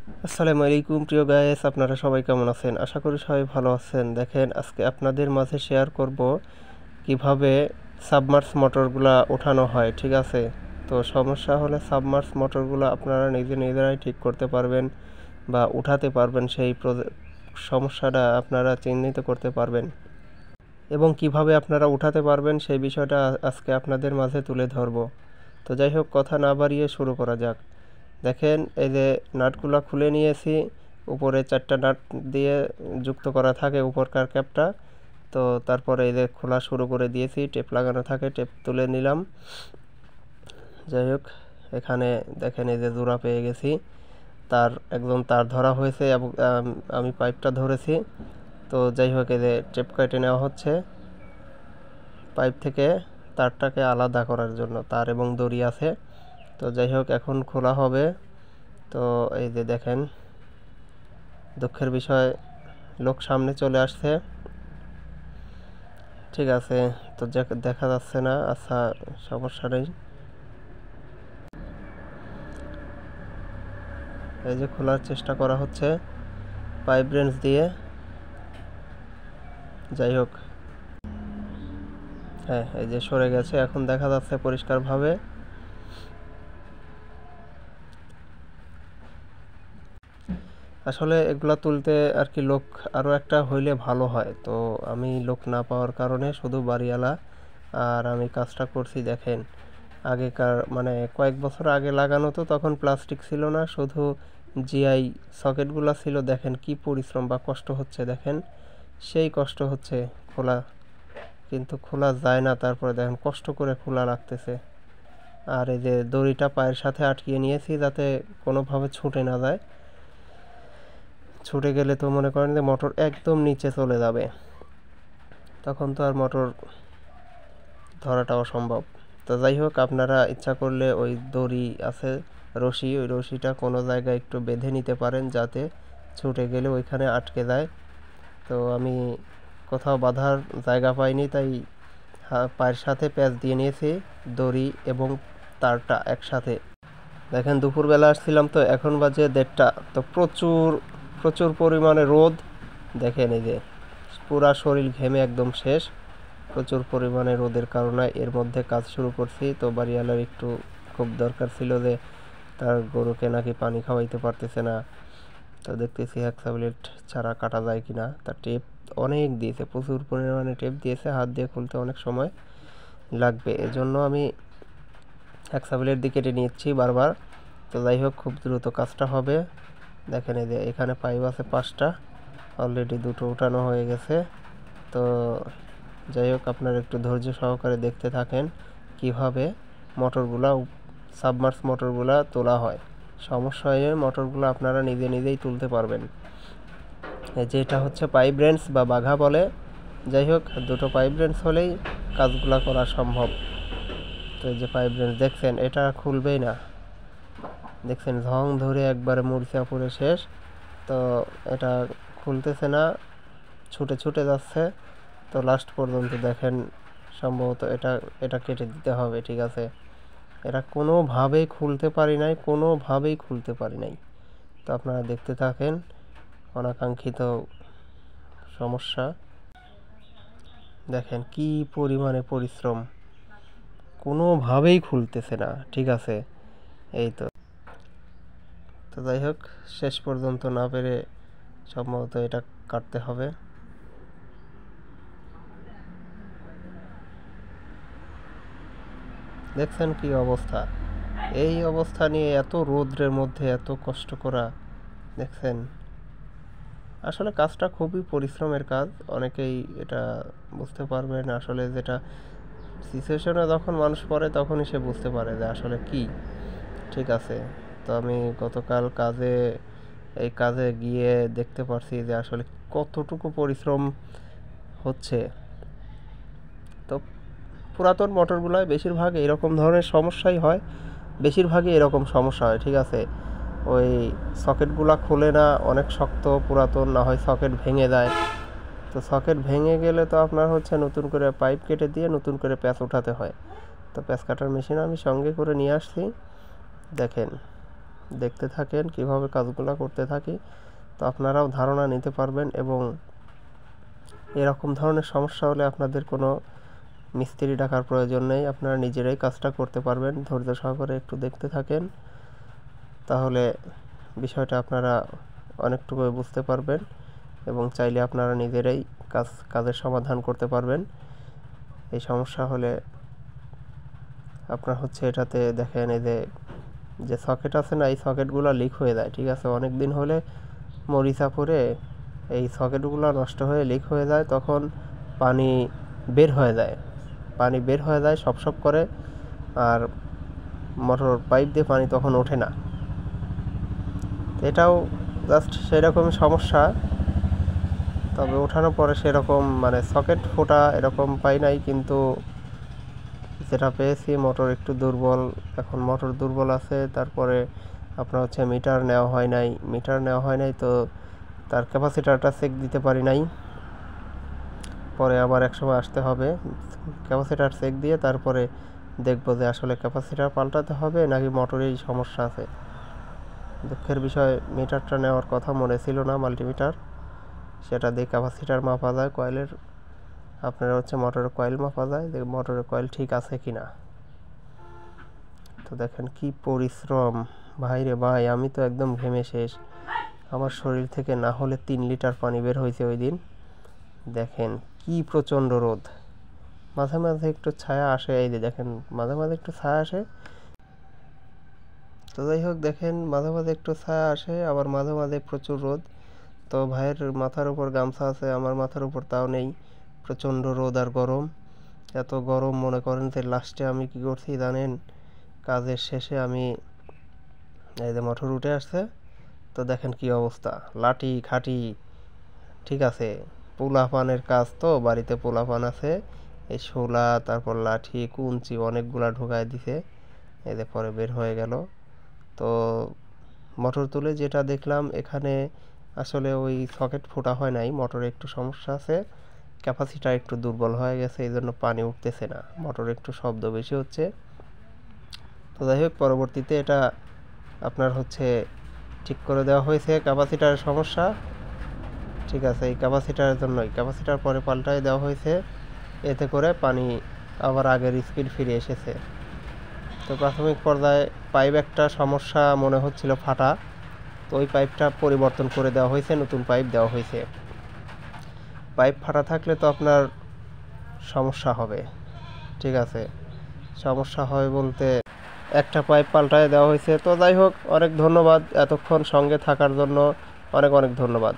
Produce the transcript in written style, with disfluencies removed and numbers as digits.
আসসালামু আলাইকুম প্রিয় গাইস, আপনারা সবাই কেমন আছেন? আশা করি সবাই ভালো আছেন। দেখেন, আজকে আপনাদের মাঝে শেয়ার করব কিভাবে সাবমার্স মোটরগুলা ওঠানো হয়। ঠিক আছে, তো সমস্যা হলে সাবমার্স মোটরগুলো আপনারা নিজেরাই ঠিক করতে পারবেন বা উঠাতে পারবেন। সেই সমস্যাটা আপনারা চিহ্নিত করতে পারবেন এবং কিভাবে আপনারা উঠাতে পারবেন সেই বিষয়টা আজকে আপনাদের মাঝে তুলে ধরব। তো যাই হোক, কথা না বাড়িয়ে শুরু করা যাক। দেখেন, এই যে নাটগুলো খুলে নিয়েছি, উপরে 4টা নাট দিয়ে যুক্ত করা থাকে উপরকার ক্যাপটা। তো তারপরে এই যে খোলা শুরু করে দিয়েছি, টেপ লাগানো থাকে, টেপ তুলে নিলাম। যাই হোক, এখানে দেখেন এই যে জোড়া পেয়ে গেছি, একদম তার ধরা হয়েছে এবং আমি পাইপটা ধরেছি। তো যাই হোক, এই যে টেপ কেটে নেওয়া হচ্ছে পাইপ থেকে তারটাকে আলাদা করার জন্য, তার এবং দড়ি আছে। তো যাই হোক, এখন খোলা হবে। তো এই যে দেখেন, দুঃখের বিষয় লোক সামনে চলে আসছে। ঠিক আছে, তো দেখা যাচ্ছে না, আচ্ছা সমস্যা নেই। এই যে খোলার চেষ্টা করা হচ্ছে পাইপ রেঞ্চ দিয়ে। যাই হোক, হ্যাঁ, এই যে সরে গেছে, এখন দেখা যাচ্ছে পরিষ্কারভাবে। আসলে এগুলা তুলতে আর কি লোক আরও একটা হইলে ভালো হয়, তো আমি লোক না পাওয়ার কারণে শুধু বাড়িওয়ালা আর আমি কাজটা করছি। দেখেন, আগেকার মানে কয়েক বছর আগে লাগানো, তো তখন প্লাস্টিক ছিল না, শুধু জিআই সকেটগুলো ছিল। দেখেন কি পরিশ্রম বা কষ্ট হচ্ছে, দেখেন সেই কষ্ট হচ্ছে। খোলা কিন্তু খোলা যায় না, তারপরে দেখেন কষ্ট করে খোলা লাগতেছে। আর এই যে দড়িটা পায়ের সাথে আটকিয়ে নিয়েছি যাতে কোনোভাবে ছুটে না যায়। ছুটে গেলে তো মনে করেন যে মোটর একদম নিচে চলে যাবে, তখন তো আর মোটর ধরাটা অসম্ভব। তো যাই হোক, আপনারা ইচ্ছা করলে ওই দড়ি আছে, রশি, ওই রশিটা কোনো জায়গায় একটু বেঁধে নিতে পারেন যাতে ছুটে গেলে ওইখানে আটকে যায়। তো আমি কোথাও বাঁধার জায়গা পাইনি, তাই পায়ের সাথে প্যাচ দিয়ে নিয়েছি, দড়ি এবং তারটা একসাথে। দেখেন, দুপুরবেলা আসছিলাম, তো এখন বাজে 1:30। তো প্রচুর প্রচুর পরিমাণে রোদ। দেখেন এই যে পুরা শরীর ঘেমে একদম শেষ। প্রচুর পরিমাণে রোদের কারণে এর মধ্যে কাজ শুরু করছি। তো বাড়িওয়ালার একটু খুব দরকার ছিল যে তার গরুকে নাকি পানি খাওয়াইতে পারতেছে না। তো দেখতেছি হ্যাক্সাবিলেট ছাড়া কাটা যায় কিনা। তার টেপ অনেক দিয়েছে, প্রচুর পরিমাণে টেপ দিয়েছে, হাত দিয়ে খুলতে অনেক সময় লাগবে, এজন্য আমি হ্যাক্সাবিলেট দিয়ে কেটে নিচ্ছি বারবার। তো যাই হোক, খুব দ্রুত কাজটা হবে। দেখেন এই যে এখানে পাইপ আছে 5টা, অলরেডি 2টো উঠানো হয়ে গেছে। তো যাই হোক, আপনারা একটু ধৈর্য সহকারে দেখতে থাকেন কিভাবে মোটরগুলা, সাবমার্স মোটরগুলা তোলা হয়। সমস্যা হয়ে মোটরগুলো আপনারা নিজেই তুলতে পারবেন। এই যে এটা হচ্ছে পাইপ রেঞ্চ বা বাঘা বলে। যাই হোক, 2টো পাইপ রেঞ্চ হলেই কাজগুলা করা সম্ভব। তো এই যে পাইপ রেঞ্চ দেখছেন, এটা খুলবেই না। দেখছেন ঝং ধরে একবারে মরিচা পুরে শেষ। তো এটা খুলতেছে না, ছুটে ছুটে যাচ্ছে। তো লাস্ট পর্যন্ত দেখেন, সম্ভবত এটা এটা কেটে দিতে হবে। ঠিক আছে, এটা কোনোভাবেই খুলতে পারি নাই। তো আপনারা দেখতে থাকেন অনাকাঙ্ক্ষিত সমস্যা। দেখেন কি পরিমাণে পরিশ্রম, কোনোভাবেই খুলতেছে না। ঠিক আছে, এই তো। তো যাই হোক, শেষ পর্যন্ত না পেরে সম্ভবত এটা কাটতে হবে। দেখছেন কি অবস্থা, এই অবস্থা নিয়ে এত রৌদ্রের মধ্যে এত কষ্ট করা। দেখছেন, আসলে কাজটা খুবই পরিশ্রমের কাজ, অনেকেই এটা বুঝতে পারবে না। আসলে যেটা সিচুয়েশনে যখন মানুষ পড়ে তখনই সে বুঝতে পারে যে আসলে কি। ঠিক আছে, তো আমি গতকাল এই কাজে গিয়ে দেখতে পারছি যে আসলে কতটুকু পরিশ্রম হচ্ছে। তো পুরাতন মোটরগুলোয় বেশিরভাগ এরকম ধরনের সমস্যাই হয়, বেশিরভাগই এরকম সমস্যা হয়। ঠিক আছে, ওই সকেটগুলো খোলে না, অনেক শক্ত পুরাতন, না হয় সকেট ভেঙে যায়। তো সকেট ভেঙে গেলে তো আপনার হচ্ছে নতুন করে পাইপ কেটে দিয়ে নতুন করে প্যাচ উঠাতে হয়। তো প্যাচ কাটার মেশিন আমি সঙ্গে করে নিয়ে আসছি। দেখেন দেখতে থাকেন কিভাবে কাজগুলো করতে থাকি, তো আপনারাও ধারণা নিতে পারবেন এবং এরকম ধরনের সমস্যা হলে আপনাদের কোনো মিস্ত্রি ডাকার প্রয়োজন নেই, আপনারা নিজেরাই কাজটা করতে পারবেন। ধৈর্য সহকারে একটু দেখতে থাকেন, তাহলে বিষয়টা আপনারা অনেকটুকু বুঝতে পারবেন এবং চাইলে আপনারা নিজেরাই কাজের সমাধান করতে পারবেন। এই সমস্যা হলে আপনার হচ্ছে এটাতে দেখেন এই যে সকেট আছে না, এই সকেটগুলো লিক হয়ে যায়, ঠিক আছে। অনেক দিন হলে মরিচা পড়ে এই সকেটগুলো নষ্ট হয়ে লিক হয়ে যায়, তখন পানি বের হয়ে যায় সপ করে, আর মোটর পাইপ দিয়ে পানি তখন ওঠে না। এটাও জাস্ট সেরকমই সমস্যা, তবে ওঠানোর পরে সেরকম মানে সকেট ফোটা এরকম পাই নাই, কিন্তু যেটা পেয়েছি মোটর একটু দুর্বল। এখন মোটর দুর্বল আছে, তারপরে আপনার হচ্ছে মিটার নেওয়া হয় নাই, তো তার ক্যাপাসিটারটা চেক দিতে পারি নাই। পরে আবার এক সময় আসতে হবে, ক্যাপাসিটার চেক দিয়ে তারপরে দেখবো যে আসলে ক্যাপাসিটার পাল্টাতে হবে নাকি মোটরেই সমস্যা আছে। দুঃখের বিষয় মিটারটা নেওয়ার কথা মনে ছিল না, মাল্টিমিটার, সেটা দিয়ে ক্যাপাসিটার মাপা যায়, কয়েলের আপনারা হচ্ছে মোটরের কয়েল মাপা যায় যে মোটরের কয়েল ঠিক আছে কিনা। তো দেখেন কি পরিশ্রম ভাই রে ভাই, আমি তো একদম ঘেমে শেষ। আমার শরীর থেকে না হলে 3 লিটার পানি বের হয়েছে ওই দিন। দেখেন কি প্রচণ্ড রোদ, মাঝে মাঝে একটু ছায়া আসে, এই যে দেখেন মাঝে মাঝে একটু ছায়া আসে। তো যাই হোক দেখেন মাঝে মাঝে একটু ছায়া আসে, আবার মাঝে মাঝে প্রচুর রোদ। তো ভাইয়ের মাথার উপর গামছা আছে, আমার মাথার উপর তাও নেই, প্রচণ্ড রোদ আর গরম। এত গরম মনে করেন যে লাস্টে আমি কি করছি জানেন, কাজের শেষে আমি এই যে মোটর উঠে আসছে, তো দেখেন কি অবস্থা, লাঠি খাটি, ঠিক আছে, পোলাপানের কাজ, তো বাড়িতে পোলাপান আছে, এই শোলা তারপর লাঠি কুঞ্চি অনেকগুলা ঢোকায় দিছে, এই যে পরে বের হয়ে গেল। তো মোটর তুলে যেটা দেখলাম এখানে আসলে ওই সকেট ফোটা হয় নাই, মোটরে একটু সমস্যা আছে, ক্যাপাসিটার একটু দুর্বল হয়ে গেছে, এই জন্য পানি উঠতেছে না, মোটরে একটু শব্দ বেশি হচ্ছে। তো যাই হোক পরবর্তীতে এটা আপনার হচ্ছে ঠিক করে দেওয়া হয়েছে, ক্যাপাসিটারের সমস্যা, ঠিক আছে, এই ক্যাপাসিটারের জন্যই ক্যাপাসিটার পরে পাল্টায় দেওয়া হয়েছে, এতে করে পানি আবার আগের স্পিড ফিরে এসেছে। তো প্রাথমিক পর্যায়ে পাইপ একটা সমস্যা মনে হচ্ছিল ফাটা, তো ওই পাইপটা পরিবর্তন করে দেওয়া হয়েছে, নতুন পাইপ দেওয়া হয়েছে। পাইপ ফাটা থাকলে তো আপনার সমস্যা হবে, ঠিক আছে, সমস্যা হয় বলতে একটা পাইপ পাল্টায় দেওয়া হয়েছে। তো যাই হোক অনেক ধন্যবাদ এতক্ষণ সঙ্গে থাকার জন্য, অনেক অনেক ধন্যবাদ।